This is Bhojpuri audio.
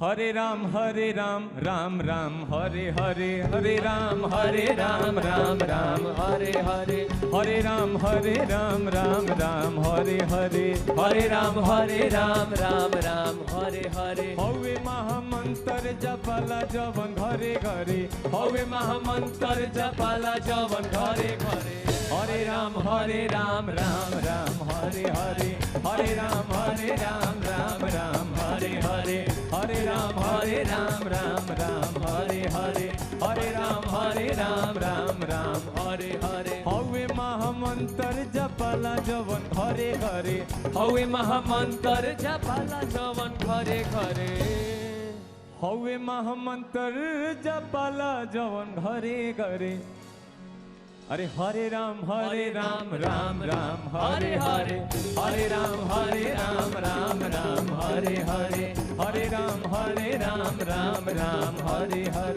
हरे राम राम राम हरे हरे, हरे राम राम राम हरे हरे, हरे राम राम राम हरे हरे, हरे राम राम हरे हरे। हवे महामंत्र जपाला जवन घरे घरे, हवे महामंत्र जपाला जवन घरे घरे। हरे राम राम राम हरे हरे, हरे राम राम हरे हरे, हरे राम राम हरे हरे, हरे राम राम हरे हरे। हवे महामंत्र जपाला जवन घरे घरे, हवे महामंत्र जपाला जवन घरे घरे। हवे महामंत्र जपाला जवन घरे घरे। अरे हरे राम राम हरे हरे, हरे राम राम हरे हरे, हरे राम राम हरे हरे।